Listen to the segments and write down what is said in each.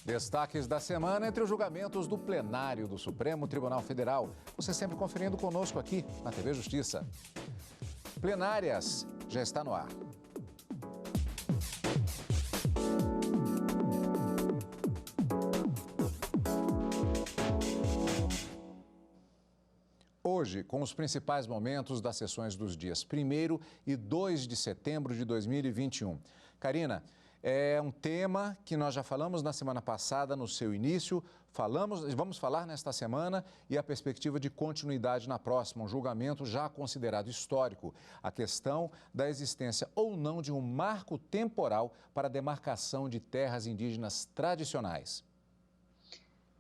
Destaques da semana entre os julgamentos do plenário do Supremo Tribunal Federal. Você sempre conferindo conosco aqui na TV Justiça. Plenárias já está no ar. Hoje, com os principais momentos das sessões dos dias 1º e 2 de setembro de 2021. Karina, é um tema que nós já falamos na semana passada, no seu início, vamos falar nesta semana e a perspectiva de continuidade na próxima, um julgamento já considerado histórico, a questão da existência ou não de um marco temporal para a demarcação de terras indígenas tradicionais.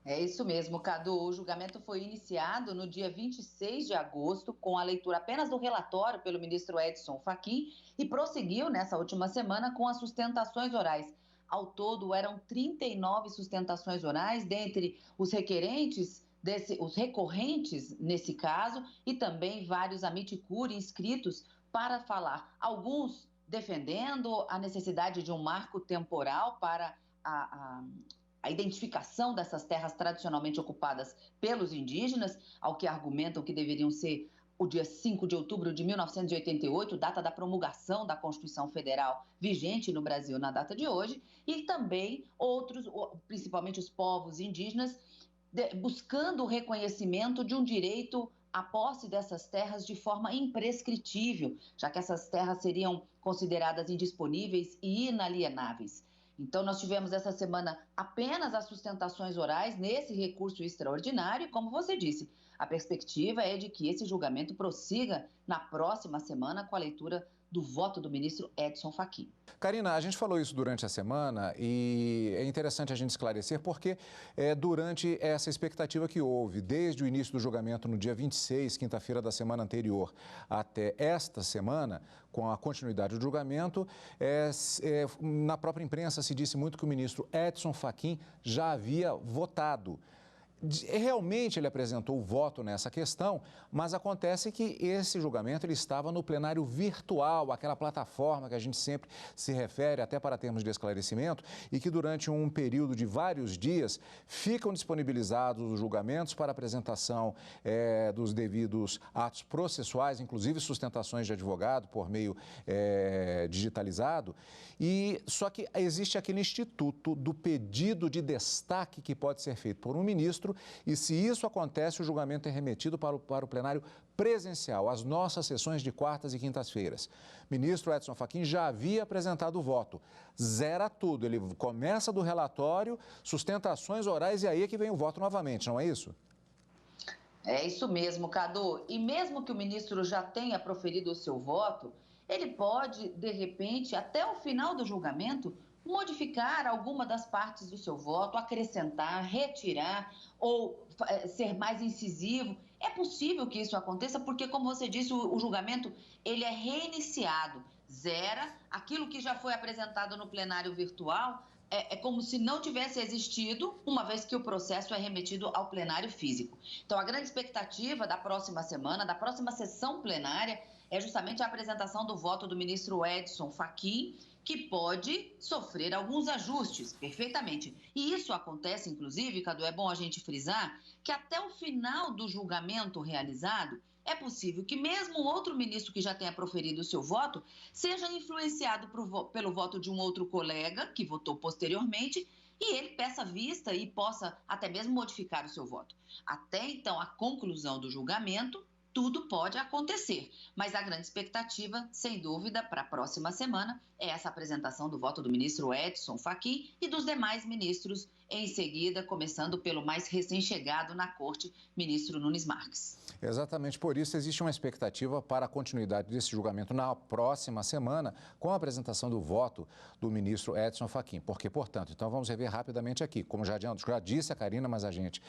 É isso mesmo, Cadu. O julgamento foi iniciado no dia 26 de agosto, com a leitura apenas do relatório pelo ministro Edson Fachin e prosseguiu nessa última semana com as sustentações orais. Ao todo, eram 39 sustentações orais, dentre os requerentes, os recorrentes nesse caso, e também vários amici curiae inscritos para falar, alguns defendendo a necessidade de um marco temporal para a identificação dessas terras tradicionalmente ocupadas pelos indígenas, ao que argumentam que deveriam ser o dia 5 de outubro de 1988, data da promulgação da Constituição Federal vigente no Brasil na data de hoje, e também outros, principalmente os povos indígenas, buscando o reconhecimento de um direito à posse dessas terras de forma imprescritível, já que essas terras seriam consideradas indisponíveis e inalienáveis. Então, nós tivemos essa semana apenas as sustentações orais nesse recurso extraordinário e, como você disse, a perspectiva é de que esse julgamento prossiga na próxima semana com a leitura do voto do ministro Edson Fachin. Karina, a gente falou isso durante a semana e é interessante a gente esclarecer porque durante essa expectativa que houve desde o início do julgamento no dia 26, quinta-feira da semana anterior, até esta semana, com a continuidade do julgamento, na própria imprensa se disse muito que o ministro Edson Fachin já havia votado. Realmente ele apresentou o voto nessa questão, mas acontece que esse julgamento ele estava no plenário virtual, aquela plataforma que a gente sempre se refere, até para termos de esclarecimento, e que durante um período de vários dias ficam disponibilizados os julgamentos para apresentação dos devidos atos processuais, inclusive sustentações de advogado por meio digitalizado. E só que existe aquele instituto do pedido de destaque que pode ser feito por um ministro. E se isso acontece, o julgamento é remetido para o plenário presencial, às nossas sessões de quartas e quintas-feiras. O ministro Edson Fachin já havia apresentado o voto. Zera tudo. Ele começa do relatório, sustentações orais e aí é que vem o voto novamente, não é isso? É isso mesmo, Cadu. E mesmo que o ministro já tenha proferido o seu voto, ele pode, de repente, até o final do julgamento, modificar alguma das partes do seu voto, acrescentar, retirar ou ser mais incisivo. É possível que isso aconteça porque, como você disse, o julgamento ele é reiniciado, zera aquilo que já foi apresentado no plenário virtual. É como se não tivesse existido, uma vez que o processo é remetido ao plenário físico. Então, a grande expectativa da próxima semana, da próxima sessão plenária, é justamente a apresentação do voto do ministro Edson Fachin, que pode sofrer alguns ajustes, perfeitamente. E isso acontece, inclusive, Cadu, é bom a gente frisar, que até o final do julgamento realizado, é possível que mesmo um outro ministro que já tenha proferido o seu voto seja influenciado pelo voto de um outro colega que votou posteriormente e ele peça vista e possa até mesmo modificar o seu voto. Até então, a conclusão do julgamento, tudo pode acontecer, mas a grande expectativa, sem dúvida, para a próxima semana é essa apresentação do voto do ministro Edson Fachin e dos demais ministros em seguida, começando pelo mais recém-chegado na corte, ministro Nunes Marques. Exatamente por isso existe uma expectativa para a continuidade desse julgamento na próxima semana com a apresentação do voto do ministro Edson Fachin. Porque, portanto, então vamos rever rapidamente aqui, como já disse a Karina, mas a gente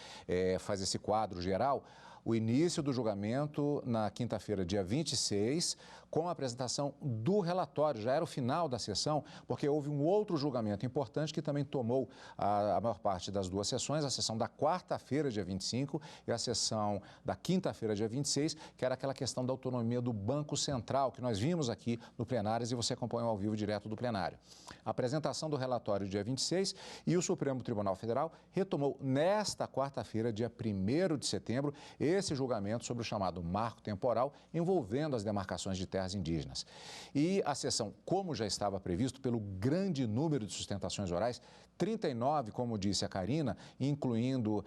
faz esse quadro geral. O início do julgamento na quinta-feira, dia 26, com a apresentação do relatório. Já era o final da sessão, porque houve um outro julgamento importante que também tomou a maior parte das duas sessões, a sessão da quarta-feira, dia 25, e a sessão da quinta-feira, dia 26, que era aquela questão da autonomia do Banco Central, que nós vimos aqui no plenário e você acompanhou ao vivo direto do plenário. A apresentação do relatório, dia 26, e o Supremo Tribunal Federal retomou nesta quarta-feira, dia 1º de setembro, esse julgamento sobre o chamado marco temporal envolvendo as demarcações de terras indígenas. E a sessão, como já estava previsto pelo grande número de sustentações orais, 39, como disse a Karina, incluindo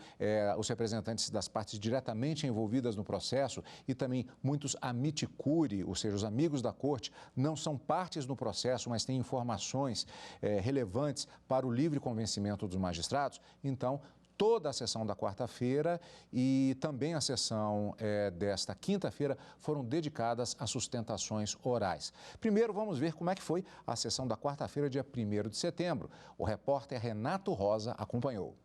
os representantes das partes diretamente envolvidas no processo e também muitos amici curiae, ou seja, os amigos da corte, não são partes no processo, mas têm informações relevantes para o livre convencimento dos magistrados. Então, toda a sessão da quarta-feira e também a sessão desta quinta-feira foram dedicadas a sustentações orais. Primeiro, vamos ver como é que foi a sessão da quarta-feira, dia 1º de setembro. O repórter Renato Rosa acompanhou.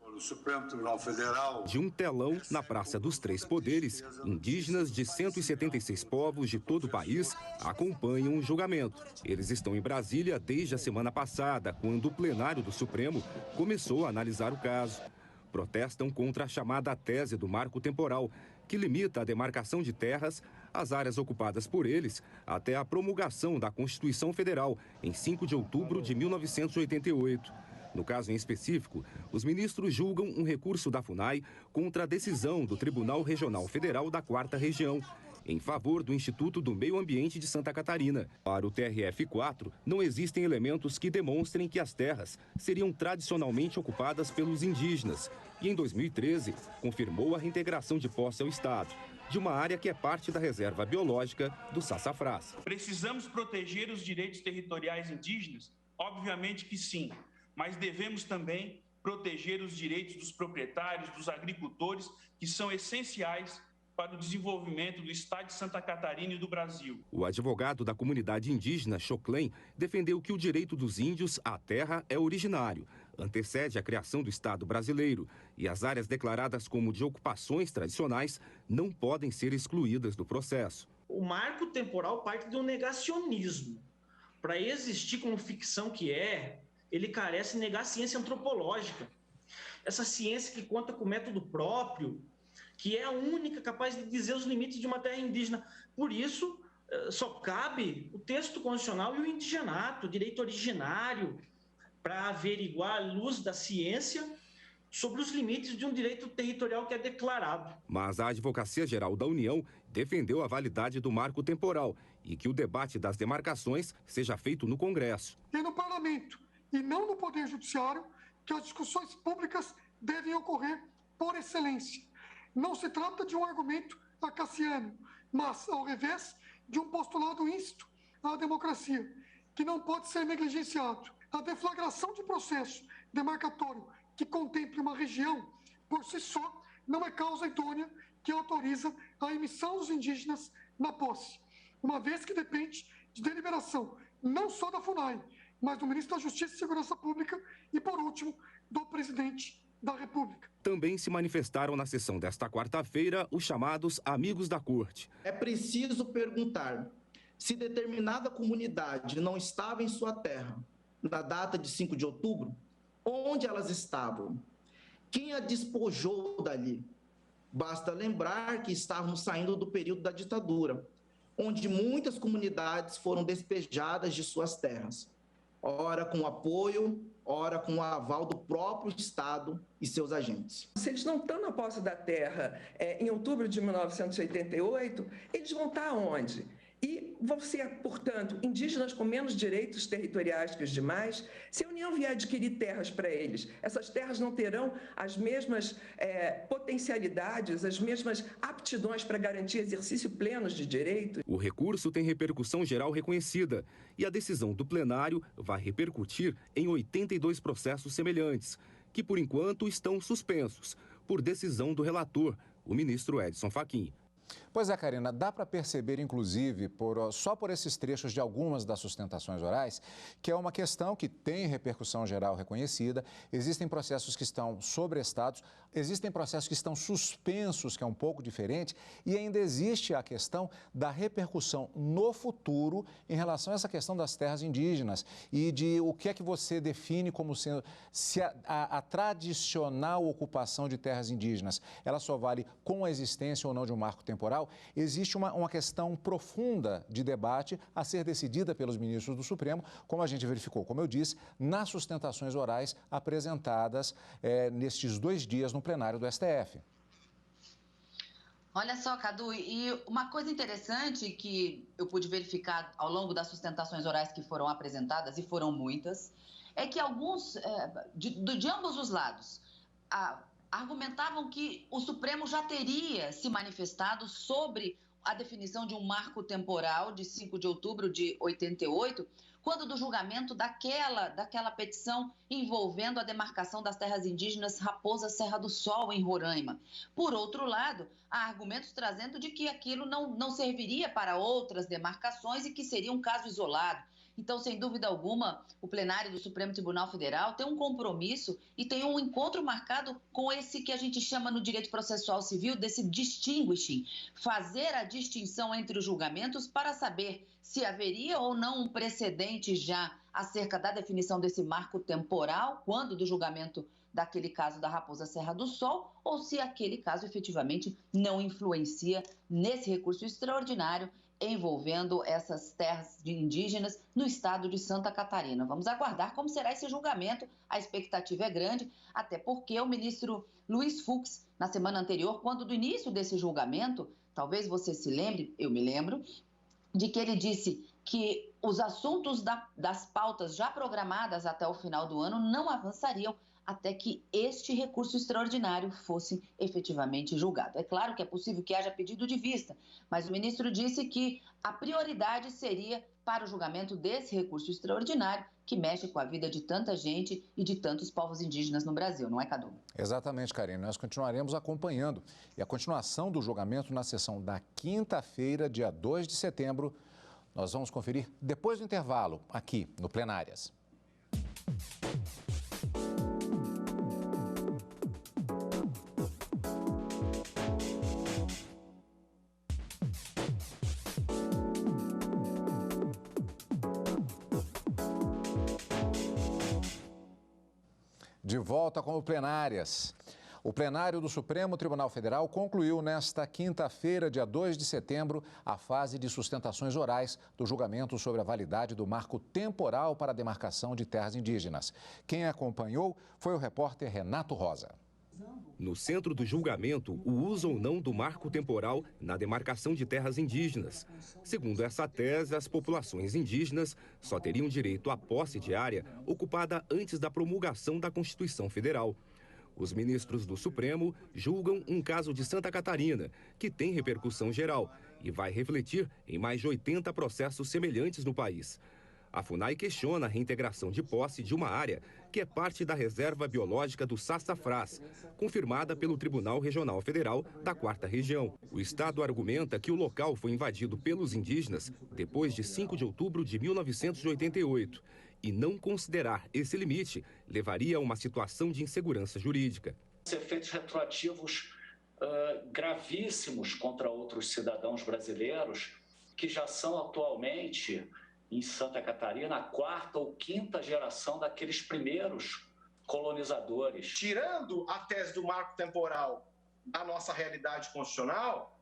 O Supremo Tribunal Federal. De um telão na Praça dos Três Poderes, indígenas de 176 povos de todo o país acompanham o julgamento. Eles estão em Brasília desde a semana passada, quando o plenário do Supremo começou a analisar o caso. Protestam contra a chamada tese do marco temporal, que limita a demarcação de terras às áreas ocupadas por eles até a promulgação da Constituição Federal, em 5 de outubro de 1988. No caso em específico, os ministros julgam um recurso da FUNAI contra a decisão do Tribunal Regional Federal da 4ª Região, em favor do Instituto do Meio Ambiente de Santa Catarina. Para o TRF4, não existem elementos que demonstrem que as terras seriam tradicionalmente ocupadas pelos indígenas e, em 2013, confirmou a reintegração de posse ao Estado, de uma área que é parte da reserva biológica do Sassafrás. Precisamos proteger os direitos territoriais indígenas? Obviamente que sim, mas devemos também proteger os direitos dos proprietários, dos agricultores, que são essenciais para o desenvolvimento do Estado de Santa Catarina e do Brasil. O advogado da comunidade indígena, Choclen, defendeu que o direito dos índios à terra é originário, antecede a criação do Estado brasileiro e as áreas declaradas como de ocupações tradicionais não podem ser excluídas do processo. O marco temporal parte de um negacionismo. Para existir como ficção que ele carece de negar a ciência antropológica. Essa ciência que conta com método próprio, que é a única capaz de dizer os limites de uma terra indígena. Por isso, só cabe o texto constitucional e o indigenato, o direito originário, para averiguar a luz da ciência sobre os limites de um direito territorial que é declarado. Mas a Advocacia Geral da União defendeu a validade do marco temporal e que o debate das demarcações seja feito no Congresso. E no Parlamento, e não no Poder Judiciário, que as discussões públicas devem ocorrer por excelência. Não se trata de um argumento acaciano, mas, ao revés, de um postulado íncito à democracia, que não pode ser negligenciado. A deflagração de processo demarcatório que contemple uma região, por si só, não é causa idônea que autoriza a emissão dos indígenas na posse, uma vez que depende de deliberação não só da FUNAI, mas do Ministro da Justiça e Segurança Pública e, por último, do Presidente da República. Também se manifestaram na sessão desta quarta-feira os chamados amigos da corte. É preciso perguntar se determinada comunidade não estava em sua terra na data de 5 de outubro, onde elas estavam? Quem a despojou dali? Basta lembrar que estávamos saindo do período da ditadura, onde muitas comunidades foram despejadas de suas terras, ora com apoio, ora com o aval do próprio Estado e seus agentes. Se eles não estão na posse da terra em outubro de 1988, eles vão estar onde? E vão ser, portanto, indígenas com menos direitos territoriais que os demais. Se a União vier adquirir terras para eles, essas terras não terão as mesmas potencialidades, as mesmas aptidões para garantir exercício pleno de direitos. O recurso tem repercussão geral reconhecida e a decisão do plenário vai repercutir em 82 processos semelhantes, que por enquanto estão suspensos, por decisão do relator, o ministro Edson Fachin. Pois é, Karina, dá para perceber, inclusive, só por esses trechos de algumas das sustentações orais, que é uma questão que tem repercussão geral reconhecida. Existem processos que estão sobrestados, existem processos que estão suspensos, que é um pouco diferente, e ainda existe a questão da repercussão no futuro em relação a essa questão das terras indígenas e de o que é que você define como sendo se a tradicional ocupação de terras indígenas, ela só vale com a existência ou não de um marco temporal. Existe uma questão profunda de debate a ser decidida pelos ministros do Supremo, como a gente verificou, como eu disse, nas sustentações orais apresentadas nestes 2 dias no plenário do STF. Olha só, Cadu, e uma coisa interessante que eu pude verificar ao longo das sustentações orais que foram apresentadas, e foram muitas, é que alguns, de ambos os lados, argumentavam que o Supremo já teria se manifestado sobre a definição de um marco temporal de 5 de outubro de 88, quando do julgamento daquela petição envolvendo a demarcação das terras indígenas Raposa Serra do Sol, em Roraima. Por outro lado, há argumentos trazendo de que aquilo não serviria para outras demarcações e que seria um caso isolado. Então, sem dúvida alguma, o plenário do Supremo Tribunal Federal tem um compromisso e tem um encontro marcado com esse que a gente chama no direito processual civil desse distinguishing, fazer a distinção entre os julgamentos para saber se haveria ou não um precedente já acerca da definição desse marco temporal, quando do julgamento daquele caso da Raposa Serra do Sol, ou se aquele caso efetivamente não influencia nesse recurso extraordinário envolvendo essas terras indígenas no estado de Santa Catarina. Vamos aguardar como será esse julgamento. A expectativa é grande, até porque o ministro Luiz Fux, na semana anterior, quando do início desse julgamento, talvez você se lembre, eu me lembro, de que ele disse que os assuntos das pautas já programadas até o final do ano não avançariam até que este recurso extraordinário fosse efetivamente julgado. É claro que é possível que haja pedido de vista, mas o ministro disse que a prioridade seria para o julgamento desse recurso extraordinário que mexe com a vida de tanta gente e de tantos povos indígenas no Brasil, não é, Cadu? Exatamente, Karine. Nós continuaremos acompanhando. E a continuação do julgamento na sessão da quinta-feira, dia 2 de setembro, nós vamos conferir depois do intervalo, aqui no Plenárias. De volta com o Plenárias. O plenário do Supremo Tribunal Federal concluiu nesta quinta-feira, dia 2 de setembro, a fase de sustentações orais do julgamento sobre a validade do marco temporal para a demarcação de terras indígenas. Quem acompanhou foi o repórter Renato Rosa. No centro do julgamento, o uso ou não do marco temporal na demarcação de terras indígenas. Segundo essa tese, as populações indígenas só teriam direito à posse de área ocupada antes da promulgação da Constituição Federal. Os ministros do Supremo julgam um caso de Santa Catarina, que tem repercussão geral e vai refletir em mais de 80 processos semelhantes no país. A FUNAI questiona a reintegração de posse de uma área que é parte da reserva biológica do Sassafrás, confirmada pelo Tribunal Regional Federal da 4ª Região. O Estado argumenta que o local foi invadido pelos indígenas depois de 5 de outubro de 1988 e não considerar esse limite levaria a uma situação de insegurança jurídica. Os efeitos retroativos gravíssimos contra outros cidadãos brasileiros que já são atualmente em Santa Catarina, a 4ª ou 5ª geração daqueles primeiros colonizadores. Tirando a tese do marco temporal da nossa realidade constitucional,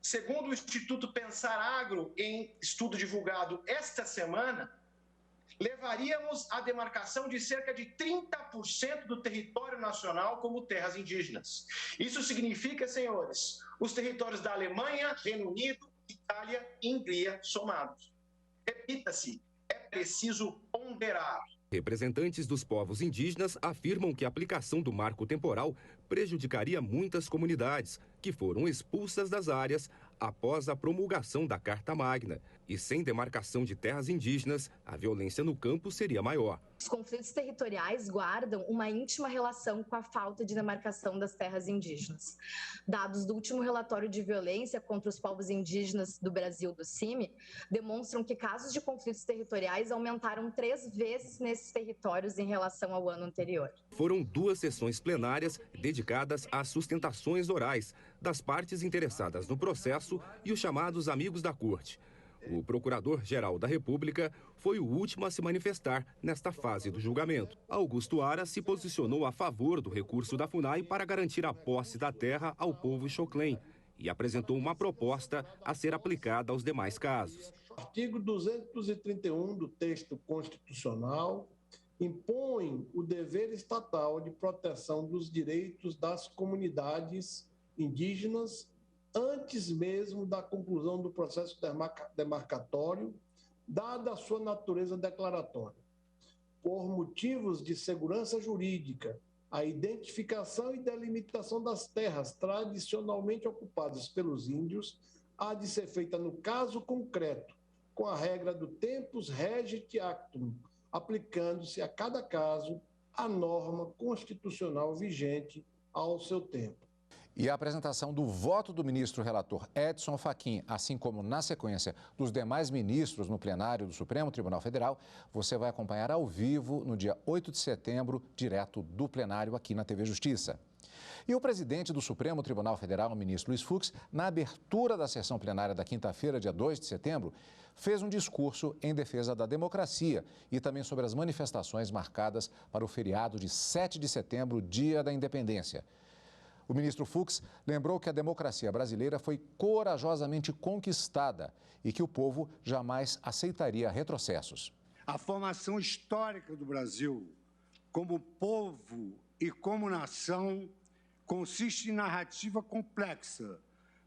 segundo o Instituto Pensar Agro, em estudo divulgado esta semana, levaríamos à demarcação de cerca de 30% do território nacional como terras indígenas. Isso significa, senhores, os territórios da Alemanha, Reino Unido, Itália e Hungria somados. Repita-se, é preciso ponderar. Representantes dos povos indígenas afirmam que a aplicação do marco temporal prejudicaria muitas comunidades que foram expulsas das áreas após a promulgação da Carta Magna E sem demarcação de terras indígenas, a violência no campo seria maior. Os conflitos territoriais guardam uma íntima relação com a falta de demarcação das terras indígenas. Dados do último relatório de violência contra os povos indígenas do Brasil, do CIMI, demonstram que casos de conflitos territoriais aumentaram 3 vezes nesses territórios em relação ao ano anterior. Foram 2 sessões plenárias dedicadas às sustentações orais das partes interessadas no processo e os chamados amigos da corte. O Procurador-Geral da República foi o último a se manifestar nesta fase do julgamento. Augusto Aras se posicionou a favor do recurso da FUNAI para garantir a posse da terra ao povo xoclém e apresentou uma proposta a ser aplicada aos demais casos. O artigo 231 do texto constitucional impõe o dever estatal de proteção dos direitos das comunidades indígenas antes mesmo da conclusão do processo demarcatório, dada a sua natureza declaratória. Por motivos de segurança jurídica, a identificação e delimitação das terras tradicionalmente ocupadas pelos índios há de ser feita no caso concreto, com a regra do tempus regit actum, aplicando-se a cada caso a norma constitucional vigente ao seu tempo. E a apresentação do voto do ministro relator Edson Fachin, assim como, na sequência, dos demais ministros no plenário do Supremo Tribunal Federal, você vai acompanhar ao vivo no dia 8 de setembro, direto do plenário aqui na TV Justiça. E o presidente do Supremo Tribunal Federal, o ministro Luiz Fux, na abertura da sessão plenária da quinta-feira, dia 2 de setembro, fez um discurso em defesa da democracia e também sobre as manifestações marcadas para o feriado de 7 de setembro, Dia da Independência. O ministro Fux lembrou que a democracia brasileira foi corajosamente conquistada e que o povo jamais aceitaria retrocessos. A formação histórica do Brasil, como povo e como nação, consiste em narrativa complexa,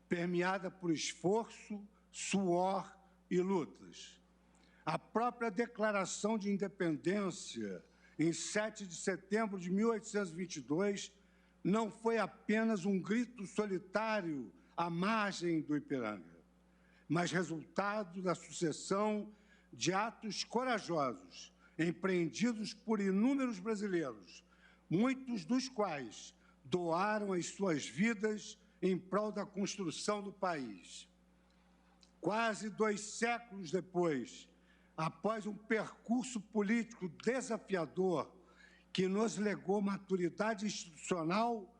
permeada por esforço, suor e lutas. A própria Declaração de Independência, em 7 de setembro de 1822, não foi apenas um grito solitário à margem do Ipiranga, mas resultado da sucessão de atos corajosos empreendidos por inúmeros brasileiros, muitos dos quais doaram as suas vidas em prol da construção do país. Quase 2 séculos depois, após um percurso político desafiador que nos legou maturidade institucional,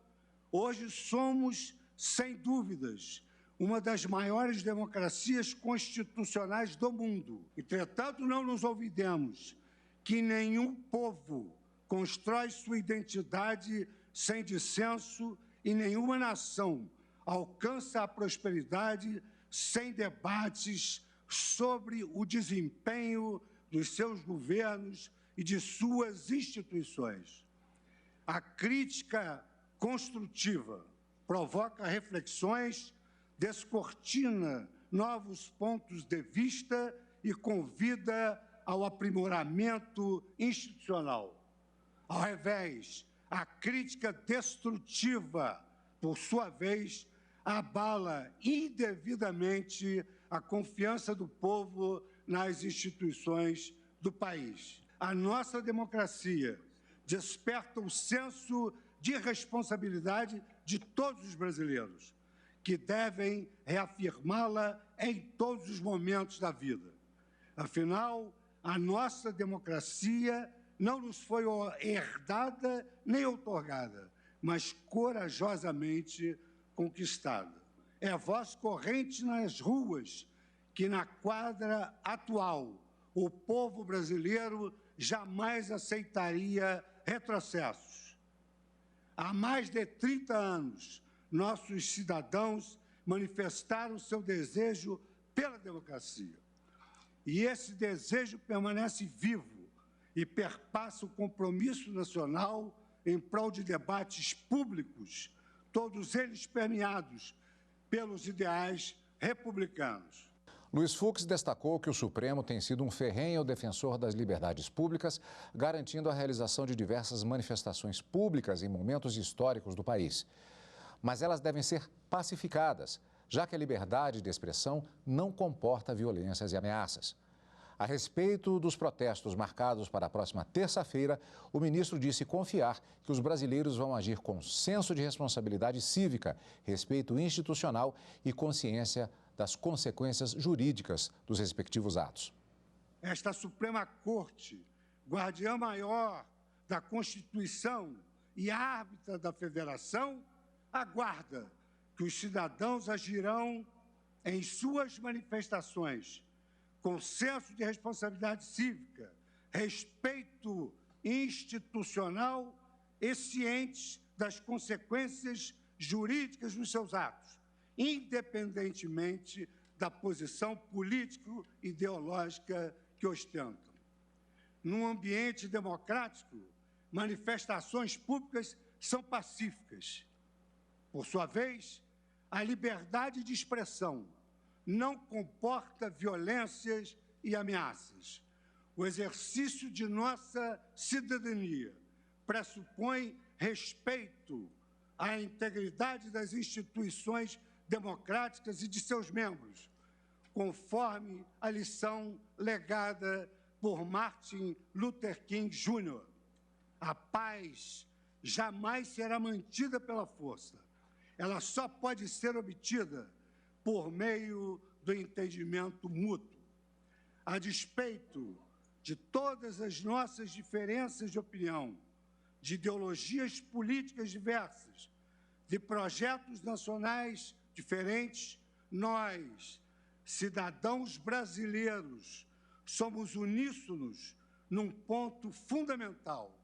hoje somos, sem dúvidas, uma das maiores democracias constitucionais do mundo. Entretanto, não nos olvidemos que nenhum povo constrói sua identidade sem dissenso e nenhuma nação alcança a prosperidade sem debates sobre o desempenho dos seus governos e de suas instituições. A crítica construtiva provoca reflexões, descortina novos pontos de vista e convida ao aprimoramento institucional. Ao revés, a crítica destrutiva, por sua vez, abala indevidamente a confiança do povo nas instituições do país. A nossa democracia desperta o senso de responsabilidade de todos os brasileiros, que devem reafirmá-la em todos os momentos da vida. Afinal, a nossa democracia não nos foi herdada nem outorgada, mas corajosamente conquistada. É voz corrente nas ruas que, na quadra atual, o povo brasileiro jamais aceitaria retrocessos. Há mais de 30 anos, nossos cidadãos manifestaram seu desejo pela democracia. E esse desejo permanece vivo e perpassa o compromisso nacional em prol de debates públicos, todos eles permeados pelos ideais republicanos. Luiz Fux destacou que o Supremo tem sido um ferrenho defensor das liberdades públicas, garantindo a realização de diversas manifestações públicas em momentos históricos do país. Mas elas devem ser pacificadas, já que a liberdade de expressão não comporta violências e ameaças. A respeito dos protestos marcados para a próxima terça-feira, o ministro disse confiar que os brasileiros vão agir com senso de responsabilidade cívica, respeito institucional e consciência das consequências jurídicas dos respectivos atos. Esta Suprema Corte, guardiã maior da Constituição e árbitra da Federação, aguarda que os cidadãos agirão em suas manifestações com senso de responsabilidade cívica, respeito institucional e cientes das consequências jurídicas dos seus atos, independentemente da posição político-ideológica que ostentam. Num ambiente democrático, manifestações públicas são pacíficas. Por sua vez, a liberdade de expressão não comporta violências e ameaças. O exercício de nossa cidadania pressupõe respeito à integridade das instituições democráticas e de seus membros, conforme a lição legada por Martin Luther King Jr. A paz jamais será mantida pela força. Ela só pode ser obtida por meio do entendimento mútuo. A despeito de todas as nossas diferenças de opinião, de ideologias políticas diversas, de projetos nacionais diferentes, nós, cidadãos brasileiros, somos uníssonos num ponto fundamental: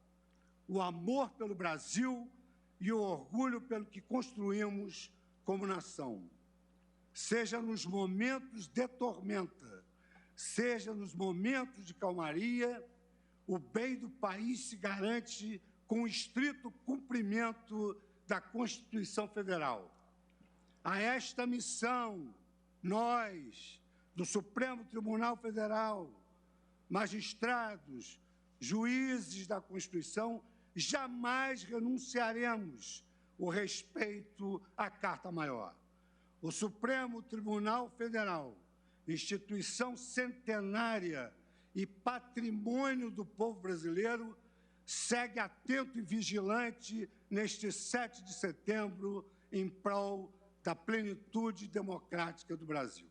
o amor pelo Brasil e o orgulho pelo que construímos como nação. Seja nos momentos de tormenta, seja nos momentos de calmaria, o bem do país se garante com o estrito cumprimento da Constituição Federal. A esta missão, nós, do Supremo Tribunal Federal, magistrados, juízes da Constituição, jamais renunciaremos o respeito à Carta Maior. O Supremo Tribunal Federal, instituição centenária e patrimônio do povo brasileiro, segue atento e vigilante neste 7 de setembro em prol da plenitude democrática do Brasil.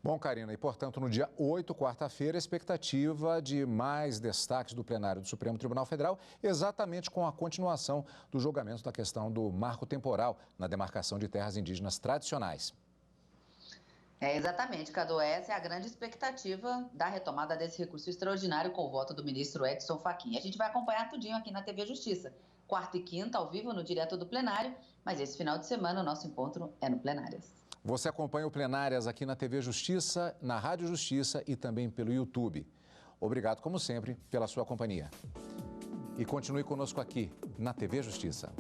Bom, Karina, e portanto, no dia 8, quarta-feira, a expectativa de mais destaques do plenário do Supremo Tribunal Federal, exatamente com a continuação do julgamento da questão do marco temporal na demarcação de terras indígenas tradicionais. Exatamente, Cadu, essa é a grande expectativa da retomada desse recurso extraordinário com o voto do ministro Edson Fachin. A gente vai acompanhar tudinho aqui na TV Justiça, quarta e quinta, ao vivo, no Direto do Plenário, mas esse final de semana o nosso encontro é no Plenárias. Você acompanha o Plenárias aqui na TV Justiça, na Rádio Justiça e também pelo YouTube. Obrigado, como sempre, pela sua companhia. E continue conosco aqui na TV Justiça.